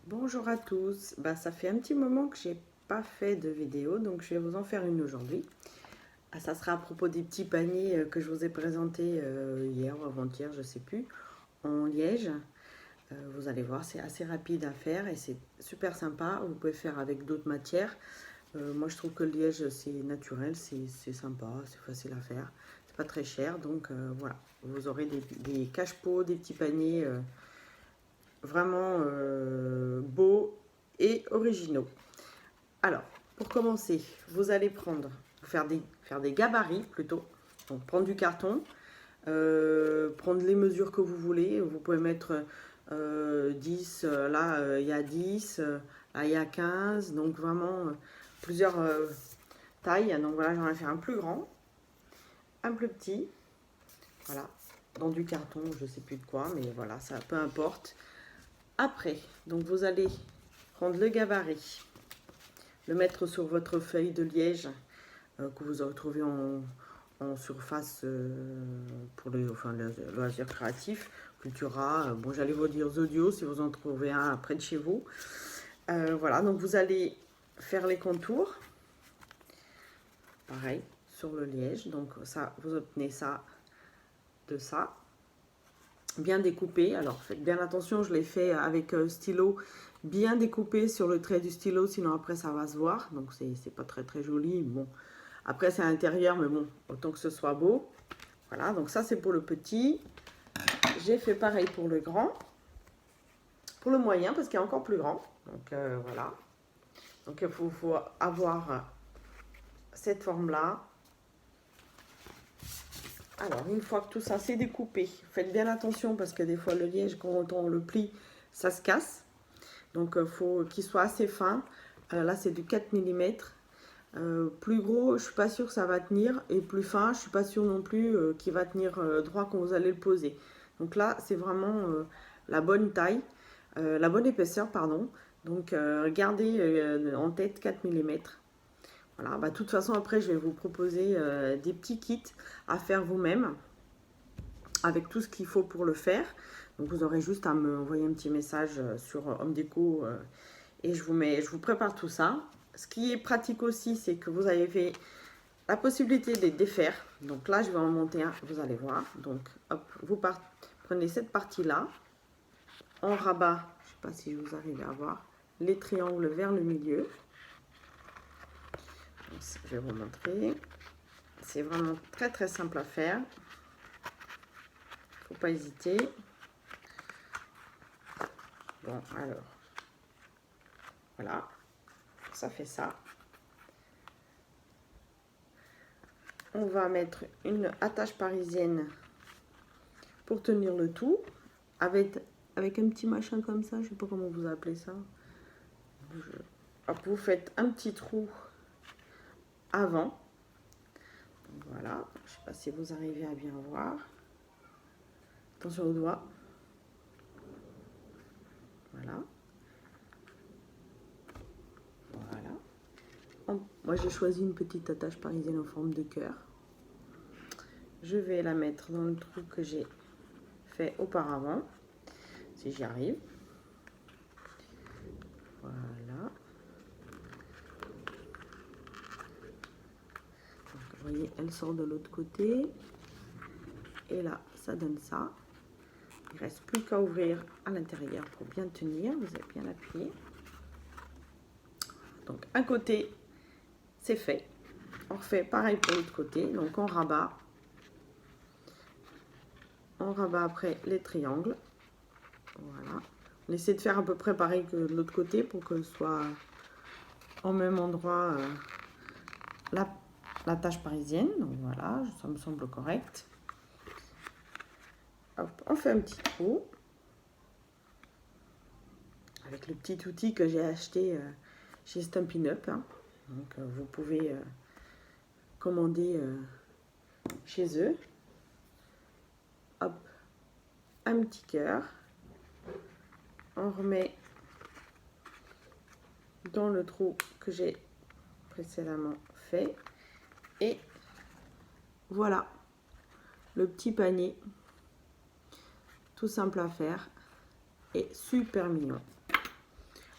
Bonjour à tous, ça fait un petit moment que j'ai pas fait de vidéo, donc je vais vous en faire une aujourd'hui. Ça sera à propos des petits paniers que je vous ai présentés hier ou avant-hier, je sais plus, en liège. Vous allez voir, c'est assez rapide à faire et c'est super sympa. Vous pouvez faire avec d'autres matières. Moi je trouve que le liège c'est naturel, c'est sympa, c'est facile à faire. C'est pas très cher, donc voilà. Vous aurez des cache-pots, des petits paniers vraiment beaux et originaux. Alors, pour commencer, vous allez faire des gabarits plutôt. Donc, prendre du carton, prendre les mesures que vous voulez. Vous pouvez mettre 10, là il y a 10, là il y a 15. Donc, vraiment plusieurs tailles. Donc, voilà, j'en ai fait un plus grand, un plus petit. Voilà, dans du carton, je sais plus de quoi, mais voilà, ça peu importe. Après, donc vous allez prendre le gabarit, le mettre sur votre feuille de liège que vous aurez trouvé en surface pour les loisirs créatifs, Cultura, bon j'allais vous dire Zodio si vous en trouvez un près de chez vous. Voilà, donc vous allez faire les contours, pareil, sur le liège, donc ça, vous obtenez ça de ça. Bien découpé, alors faites bien attention, je l'ai fait avec stylo, bien découpé sur le trait du stylo, sinon après ça va se voir, donc c'est pas très joli. Bon, après c'est à l'intérieur, mais bon, autant que ce soit beau. Voilà, donc ça c'est pour le petit. J'ai fait pareil pour le grand, pour le moyen, parce qu'il est encore plus grand. Donc voilà. Donc il faut avoir cette forme-là. Alors, une fois que tout ça c'est découpé, faites bien attention parce que des fois le liège, quand on le plie, ça se casse. Donc, il faut qu'il soit assez fin. Là, c'est du 4 mm. Plus gros, je ne suis pas sûre que ça va tenir. Et plus fin, je ne suis pas sûre non plus qu'il va tenir droit quand vous allez le poser. Donc là, c'est vraiment la bonne taille, la bonne épaisseur, pardon. Donc, gardez en tête 4 mm. Voilà, de toute façon, après, je vais vous proposer des petits kits à faire vous-même avec tout ce qu'il faut pour le faire. Donc, vous aurez juste à me envoyer un petit message sur Home Déco et je vous prépare tout ça. Ce qui est pratique aussi, c'est que vous avez la possibilité de les défaire. Donc là, je vais en monter un, vous allez voir. Donc, hop, prenez cette partie-là, en rabat, je ne sais pas si vous arrivez à voir, les triangles vers le milieu. Donc, je vais vous montrer. C'est vraiment très simple à faire. Faut pas hésiter. Bon, alors, voilà, ça fait ça. On va mettre une attache parisienne pour tenir le tout, avec un petit machin comme ça, je sais pas comment vous appelez ça. Hop, vous faites un petit trou avant. Voilà, je sais pas si vous arrivez à bien voir. Attention aux doigts. Voilà. Voilà. Moi, j'ai choisi une petite attache parisienne en forme de cœur. Je vais la mettre dans le trou que j'ai fait auparavant, si j'y arrive. Voilà. Donc, vous voyez, elle sort de l'autre côté. Et là, ça donne ça. Il ne reste plus qu'à ouvrir à l'intérieur pour bien tenir. Vous avez bien appuyé. Donc, un côté, c'est fait. On refait pareil pour l'autre côté. Donc, on rabat. On rabat après les triangles. Voilà. On essaie de faire à peu près pareil que de l'autre côté pour que ce soit au même endroit la tâche parisienne. Donc, voilà, ça me semble correct. Hop, on fait un petit trou avec le petit outil que j'ai acheté chez Stampin' Up. Hein. Donc vous pouvez commander chez eux. Hop, un petit cœur. On remet dans le trou que j'ai précédemment fait. Et voilà, le petit panier. Tout simple à faire et super mignon.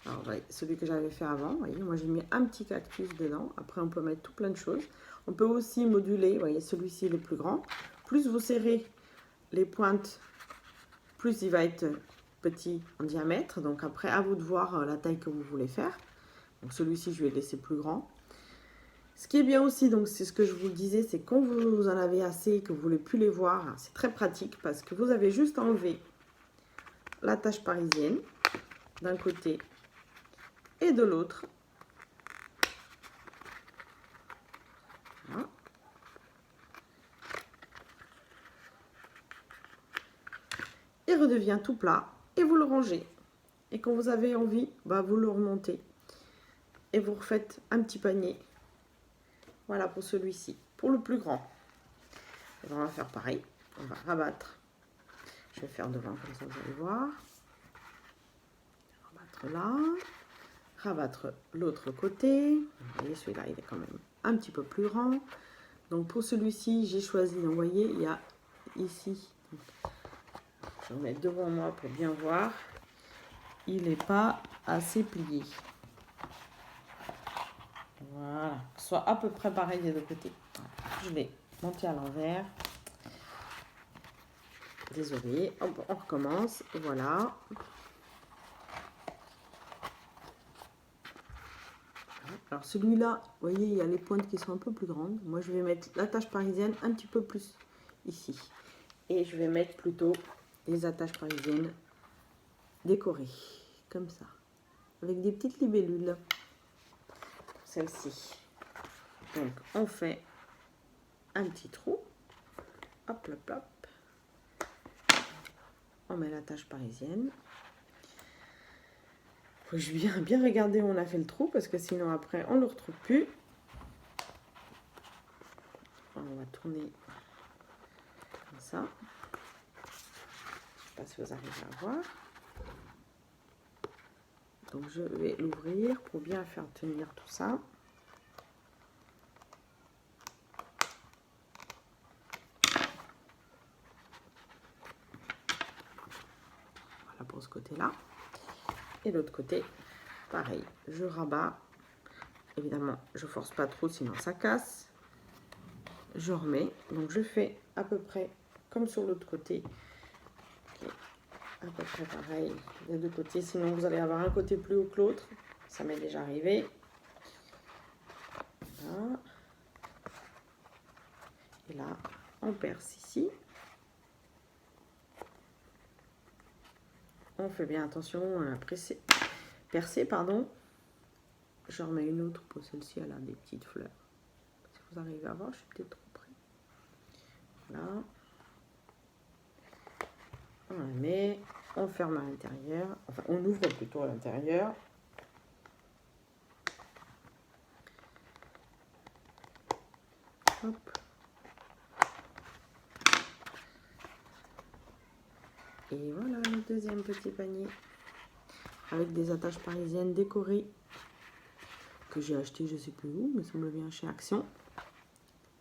Alors, ouais, celui que j'avais fait avant, vous voyez, moi j'ai mis un petit cactus dedans. Après, on peut mettre tout plein de choses. On peut aussi moduler, vous voyez, celui-ci le plus grand. Plus vous serrez les pointes, plus il va être petit en diamètre. Donc après, à vous de voir la taille que vous voulez faire. Donc celui-ci, je vais le laisser plus grand. Ce qui est bien aussi, donc c'est ce que je vous disais, c'est quand vous en avez assez et que vous ne voulez plus les voir, c'est très pratique parce que vous avez juste enlevé l'attache parisienne d'un côté et de l'autre. Voilà. Il redevient tout plat et vous le rangez. Et quand vous avez envie, bah, vous le remontez et vous refaites un petit panier. Voilà pour celui-ci, pour le plus grand. Et on va faire pareil, on va rabattre. Je vais faire devant comme ça vous allez voir. Rabattre là, rabattre l'autre côté. Vous voyez, celui-là il est quand même un petit peu plus grand. Donc pour celui-ci, j'ai choisi, vous voyez, il y a ici, je vais mettre devant moi pour bien voir, il n'est pas assez plié. Voilà, soit à peu près pareil des deux côtés. Je vais monter à l'envers. Désolée, on recommence. Voilà. Alors celui-là, vous voyez, il y a les pointes qui sont un peu plus grandes. Moi, je vais mettre l'attache parisienne un petit peu plus ici. Et je vais mettre plutôt les attaches parisiennes décorées, comme ça. Avec des petites libellules. Celle-ci. Donc, on fait un petit trou. Hop, hop, hop. On met l'attache parisienne. Faut que je viens bien regarder où on a fait le trou parce que sinon après on ne le retrouve plus. On va tourner comme ça. Je ne sais pas si vous arrivez à voir. Donc je vais l'ouvrir pour bien faire tenir tout ça. Voilà pour ce côté-là. Et l'autre côté, pareil, je rabats. Évidemment, je force pas trop, sinon ça casse. Je remets. Donc je fais à peu près comme sur l'autre côté. À peu près pareil des deux côtés. Sinon, vous allez avoir un côté plus haut que l'autre. Ça m'est déjà arrivé. Voilà. Et là, on perce ici. On fait bien attention à percer, pardon. Je remets une autre pour celle-ci, elle a des petites fleurs. Si vous arrivez à voir, je suis peut-être trop près. Voilà. On la met, on ferme à l'intérieur. Enfin, on ouvre plutôt à l'intérieur. Hop. Et voilà le deuxième petit panier avec des attaches parisiennes décorées que j'ai acheté je sais plus où, mais ça me vient chez Action.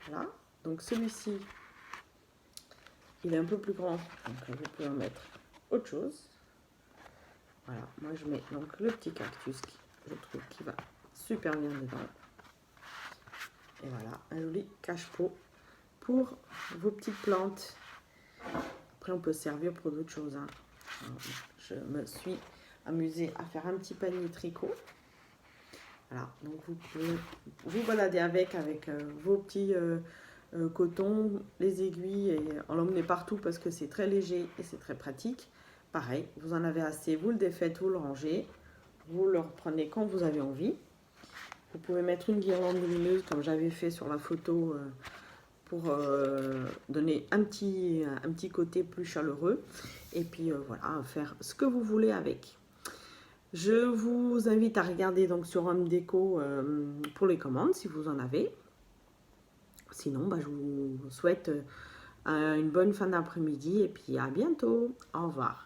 Voilà, donc celui-ci il est un peu plus grand, donc vous pouvez en mettre autre chose. Voilà, moi je mets donc le petit cactus qui je trouve qui va super bien dedans. Et voilà, un joli cache-pot pour vos petites plantes. Après, on peut se servir pour d'autres choses. Hein. Je me suis amusée à faire un petit panier tricot. Voilà, donc vous pouvez vous balader avec vos petits cotons, les aiguilles, et en l'emmener partout parce que c'est très léger et c'est très pratique. Pareil, vous en avez assez, vous le défaites, vous le rangez, vous le reprenez quand vous avez envie. Vous pouvez mettre une guirlande lumineuse comme j'avais fait sur la photo pour donner un petit côté plus chaleureux. Et puis voilà, faire ce que vous voulez avec. Je vous invite à regarder donc sur Home Déco pour les commandes si vous en avez. Sinon, bah, je vous souhaite une bonne fin d'après-midi et puis à bientôt. Au revoir.